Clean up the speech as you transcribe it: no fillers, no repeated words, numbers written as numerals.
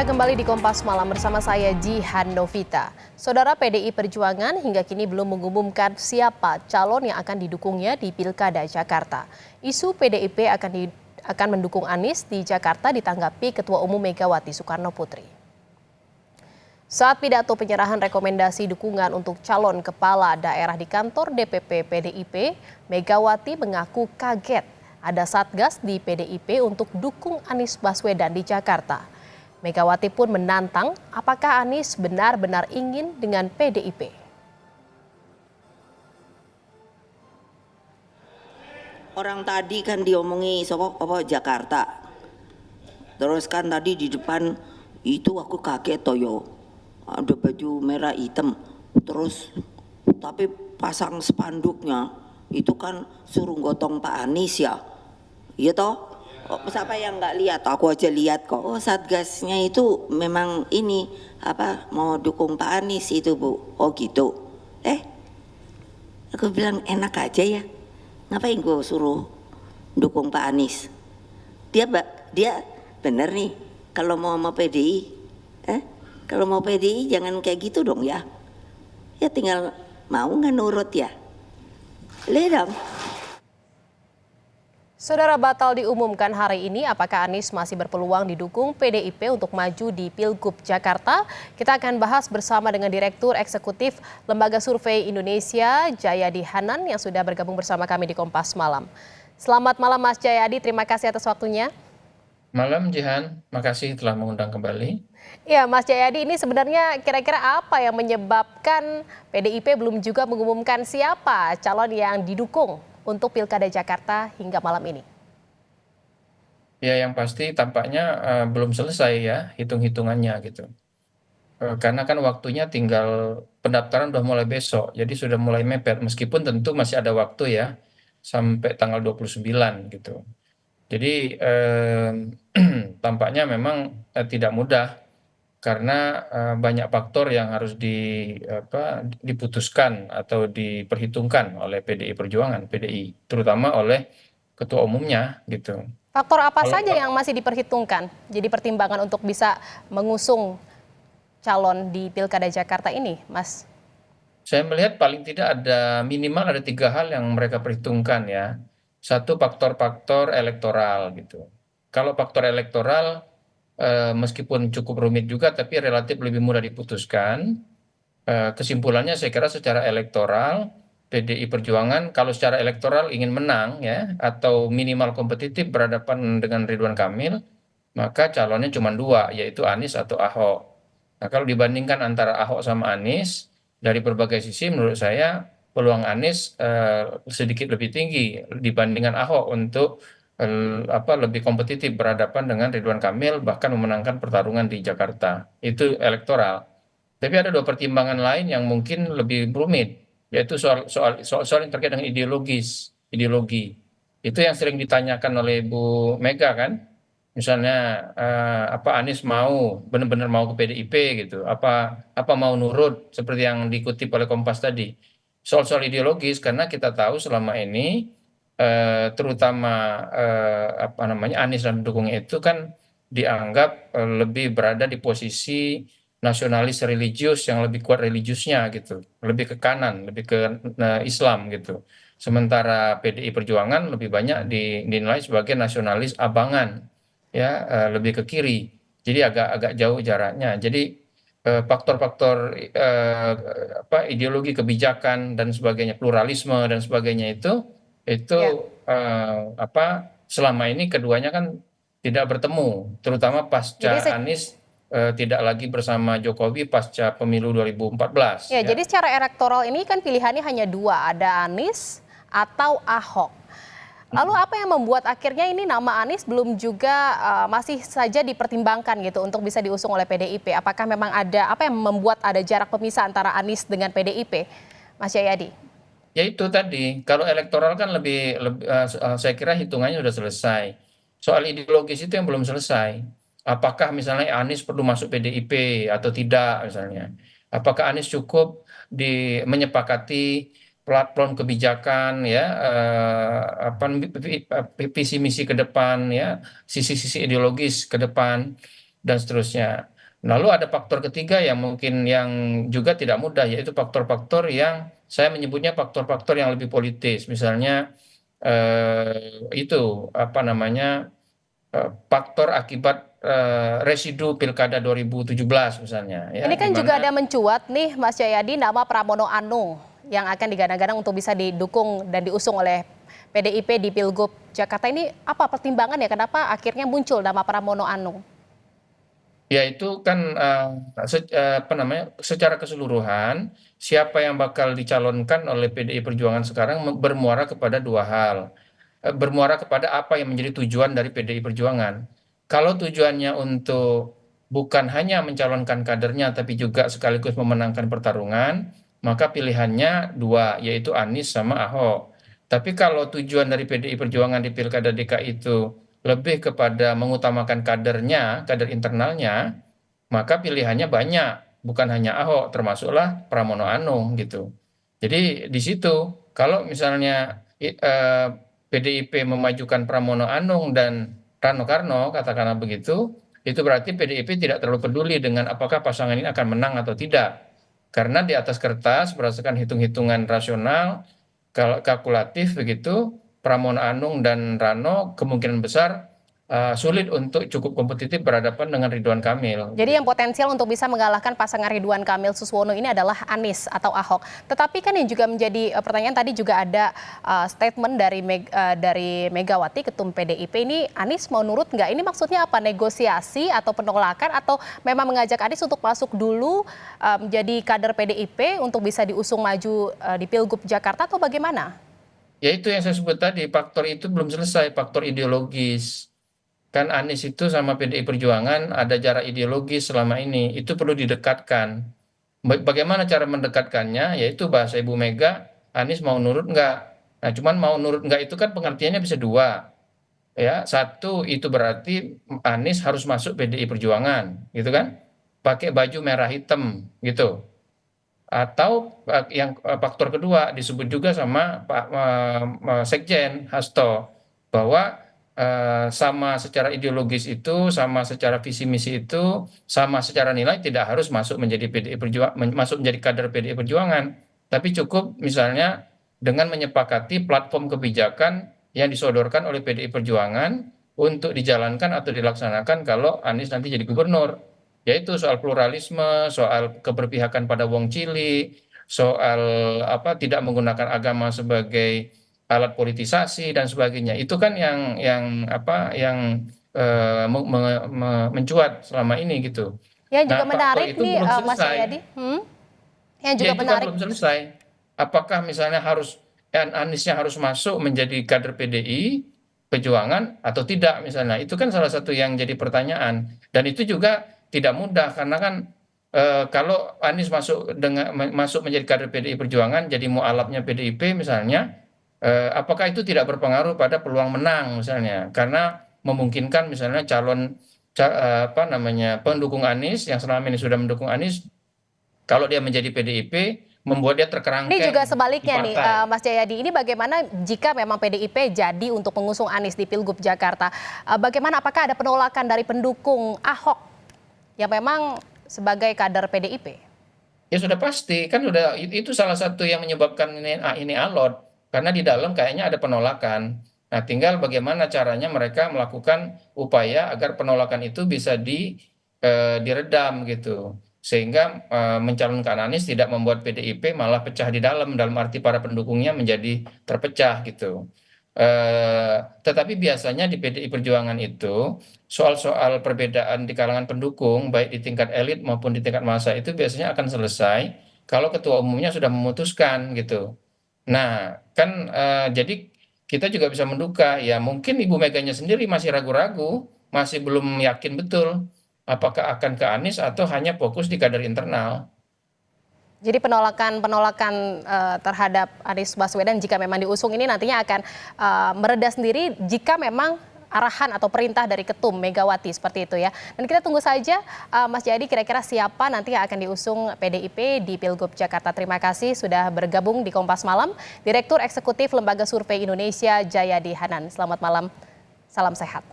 Anda kembali di Kompas Malam bersama saya Jihan Novita. Saudara, PDI Perjuangan hingga kini belum mengumumkan siapa calon yang akan didukungnya di Pilkada Jakarta. Isu PDIP akan mendukung Anies di Jakarta ditanggapi Ketua Umum Megawati Soekarno Putri. Saat pidato penyerahan rekomendasi dukungan untuk calon kepala daerah di kantor DPP PDIP, Megawati mengaku kaget ada satgas di PDIP untuk dukung Anies Baswedan di Jakarta. Megawati pun menantang apakah Anies benar-benar ingin dengan PDIP. Orang tadi kan diomongi Jakarta. Terus kan tadi di depan itu aku kaget toyo. Ada baju merah hitam. Terus tapi pasang spanduknya itu kan suruh gotong Pak Anies ya. Iya toh? Oh, siapa yang nggak lihat? Aku aja lihat kok. Oh, satgasnya itu memang ini mau dukung Pak Anies itu, Bu. Oh gitu. Aku bilang enak aja ya. Ngapain gue suruh dukung Pak Anies? Dia bener nih kalau mau PDI. Kalau mau PDI jangan kayak gitu dong ya. Ya tinggal mau nggak nurut ya. Lihat dong. Saudara, batal diumumkan hari ini apakah Anies masih berpeluang didukung PDIP untuk maju di Pilgub Jakarta. Kita akan bahas bersama dengan Direktur Eksekutif Lembaga Survei Indonesia, Jayadi Hanan, yang sudah bergabung bersama kami di Kompas Malam. Selamat malam Mas Jayadi, terima kasih atas waktunya. Malam Jihan, makasih telah mengundang kembali. Ya, Mas Jayadi, ini sebenarnya kira-kira apa yang menyebabkan PDIP belum juga mengumumkan siapa calon yang didukung untuk Pilkada Jakarta hingga malam ini? Ya, yang pasti tampaknya belum selesai ya hitung-hitungannya gitu. Karena kan waktunya tinggal pendaftaran udah mulai besok, jadi sudah mulai mepet. Meskipun tentu masih ada waktu ya sampai tanggal 29 gitu. Jadi tampaknya memang tidak mudah karena banyak faktor yang harus diputuskan atau diperhitungkan oleh PDI Perjuangan, PDI, terutama oleh ketua umumnya gitu. Faktor apa Kalau saja yang masih diperhitungkan jadi pertimbangan untuk bisa mengusung calon di Pilkada Jakarta ini, Mas? saya melihat paling tidak ada minimal ada 3 hal yang mereka perhitungkan ya. Satu, faktor-faktor elektoral gitu. Kalau faktor elektoral meskipun cukup rumit juga tapi relatif lebih mudah diputuskan. Kesimpulannya saya kira secara elektoral PDI Perjuangan kalau secara elektoral ingin menang ya atau minimal kompetitif berhadapan dengan Ridwan Kamil, maka calonnya cuma 2, yaitu Anies atau Ahok. Nah, kalau dibandingkan antara Ahok sama Anies dari berbagai sisi menurut saya peluang Anies sedikit lebih tinggi dibandingkan Ahok untuk lebih kompetitif berhadapan dengan Ridwan Kamil bahkan memenangkan pertarungan di Jakarta. Itu elektoral. Tapi ada 2 pertimbangan lain yang mungkin lebih rumit, yaitu soal yang terkait dengan ideologi. Itu yang sering ditanyakan oleh Bu Mega kan, misalnya apa Anies mau benar-benar mau ke PDIP gitu, apa mau nurut seperti yang dikutip oleh Kompas tadi. Soal ideologis karena kita tahu selama ini terutama Anies dan pendukungnya itu kan dianggap lebih berada di posisi nasionalis religius yang lebih kuat religiusnya gitu, lebih ke kanan, lebih ke Islam gitu. Sementara PDI Perjuangan lebih banyak dinilai sebagai nasionalis abangan, ya lebih ke kiri. Jadi agak jauh jaraknya. Jadi faktor-faktor ideologi kebijakan dan sebagainya, pluralisme dan sebagainya itu Ya. selama ini keduanya kan tidak bertemu, terutama Jadi pasca Anies tidak lagi bersama Jokowi pasca pemilu 2014 ya, ya. jadi secara elektoral ini kan pilihannya hanya 2, ada Anies atau Ahok. Lalu apa yang membuat akhirnya ini nama Anies belum juga masih saja dipertimbangkan gitu untuk bisa diusung oleh PDIP? Apakah memang ada apa yang membuat ada jarak pemisah antara Anies dengan PDIP, Mas Jayadi? Ya itu tadi, kalau elektoral kan saya kira hitungannya sudah selesai. Soal ideologis itu yang belum selesai. Apakah misalnya Anies perlu masuk PDIP atau tidak misalnya? Apakah Anies cukup menyepakati platform kebijakan ya visi misi ke depan ya, sisi-sisi ideologis ke depan. dan seterusnya. Lalu ada faktor ketiga yang mungkin yang juga tidak mudah, yaitu faktor-faktor yang saya menyebutnya faktor-faktor yang lebih politis. Misalnya itu apa namanya faktor akibat residu Pilkada 2017 misalnya, ya, Ini di kan juga mana ada mencuat nih Mas Jayadi nama Pramono Anung yang akan digadang-gadang untuk bisa didukung dan diusung oleh PDIP di Pilgub Jakarta. Ini apa pertimbangan ya kenapa akhirnya muncul nama Pramono Anung? ya itu kan apa namanya secara keseluruhan siapa yang bakal dicalonkan oleh PDI Perjuangan sekarang bermuara kepada dua hal. Bermuara kepada apa yang menjadi tujuan dari PDI Perjuangan. Kalau tujuannya untuk bukan hanya mencalonkan kadernya tapi juga sekaligus memenangkan pertarungan, maka pilihannya dua, yaitu Anies sama Ahok. Tapi kalau tujuan dari PDI Perjuangan di Pilkada DKI itu lebih kepada mengutamakan kadernya, kader internalnya, maka pilihannya banyak, bukan hanya Ahok, termasuklah Pramono Anung gitu. Jadi di situ kalau misalnya PDIP memajukan Pramono Anung dan Rano Karno, katakanlah begitu, itu berarti PDIP tidak terlalu peduli dengan apakah pasangan ini akan menang atau tidak. Karena di atas kertas, berdasarkan hitung-hitungan rasional, kalkulatif begitu, Pramono Anung dan Rano kemungkinan besar sulit untuk cukup kompetitif berhadapan dengan Ridwan Kamil. Jadi yang potensial untuk bisa mengalahkan pasangan Ridwan Kamil Suswono ini adalah Anies atau Ahok. Tetapi kan yang juga menjadi pertanyaan tadi juga ada statement dari Megawati Ketum PDIP ini Anies mau nurut nggak? Ini maksudnya apa? Negosiasi atau penolakan atau memang mengajak Anies untuk masuk dulu menjadi kader PDIP untuk bisa diusung maju di Pilgub Jakarta atau bagaimana? Ya itu yang saya sebut tadi, faktor itu belum selesai, faktor ideologis. Kan Anies itu sama PDI Perjuangan ada jarak ideologis selama ini, itu perlu didekatkan. Bagaimana cara mendekatkannya? Yaitu bahasa Ibu Mega, Anies mau nurut nggak? Nah, cuman mau nurut nggak itu kan pengertiannya bisa dua, ya. Satu itu berarti Anies harus masuk PDI Perjuangan, gitu kan? Pakai baju merah hitam, gitu. Atau yang faktor kedua disebut juga sama Pak Sekjen Hasto bahwa sama secara ideologis itu, sama secara visi misi itu, sama secara nilai tidak harus masuk menjadi PDI Perjuangan, masuk menjadi kader PDI Perjuangan, tapi cukup misalnya dengan menyepakati platform kebijakan yang disodorkan oleh PDI Perjuangan untuk dijalankan atau dilaksanakan kalau Anies nanti jadi gubernur, yaitu soal pluralisme, soal keberpihakan pada wong cilik, soal apa tidak menggunakan agama sebagai alat politisasi dan sebagainya. Itu kan yang apa yang mencuat selama ini gitu. Yang juga Nah, faktor menarik itu nih belum Mas selesai. Jayadi, yang Ya juga itu kan menarik. belum selesai. Apakah misalnya harus Aniesnya harus masuk menjadi kader PDI Perjuangan atau tidak misalnya? Itu kan salah satu yang jadi pertanyaan. Dan itu juga tidak mudah karena kan kalau Anies masuk menjadi kader PDI Perjuangan jadi mualafnya PDIP misalnya, apakah itu tidak berpengaruh pada peluang menang misalnya? Karena memungkinkan misalnya apa namanya pendukung Anies yang selama ini sudah mendukung Anies, kalau dia menjadi PDIP membuat dia Ini juga terkerangkeng di sebaliknya nih, partai. Mas Jayadi. Ini bagaimana jika memang PDIP jadi untuk mengusung Anies di Pilgub Jakarta? Bagaimana apakah ada penolakan dari pendukung Ahok yang memang sebagai kader PDIP? Ya sudah pasti kan sudah itu salah satu yang menyebabkan ini alot karena di dalam kayaknya ada penolakan. Nah, tinggal bagaimana caranya mereka melakukan upaya agar penolakan itu bisa diredam gitu. Sehingga mencalonkan Anies tidak membuat PDIP malah pecah di dalam arti para pendukungnya menjadi terpecah gitu. Tetapi biasanya di PDI Perjuangan itu soal-soal perbedaan di kalangan pendukung baik di tingkat elit maupun di tingkat massa itu biasanya akan selesai kalau ketua umumnya sudah memutuskan gitu. Nah, kan jadi kita juga bisa menduga ya mungkin Ibu Meganya sendiri masih ragu-ragu, masih belum yakin betul apakah akan ke Anies atau hanya fokus di kader internal. Jadi penolakan terhadap Anies Baswedan jika memang diusung ini nantinya akan mereda sendiri jika memang arahan atau perintah dari Ketum Megawati seperti itu ya. Dan kita tunggu saja Mas Jayadi kira-kira siapa nanti yang akan diusung PDIP di Pilgub Jakarta. Terima kasih sudah bergabung di Kompas Malam. Direktur Eksekutif Lembaga Survei Indonesia Jayadi Hanan. Selamat malam, salam sehat.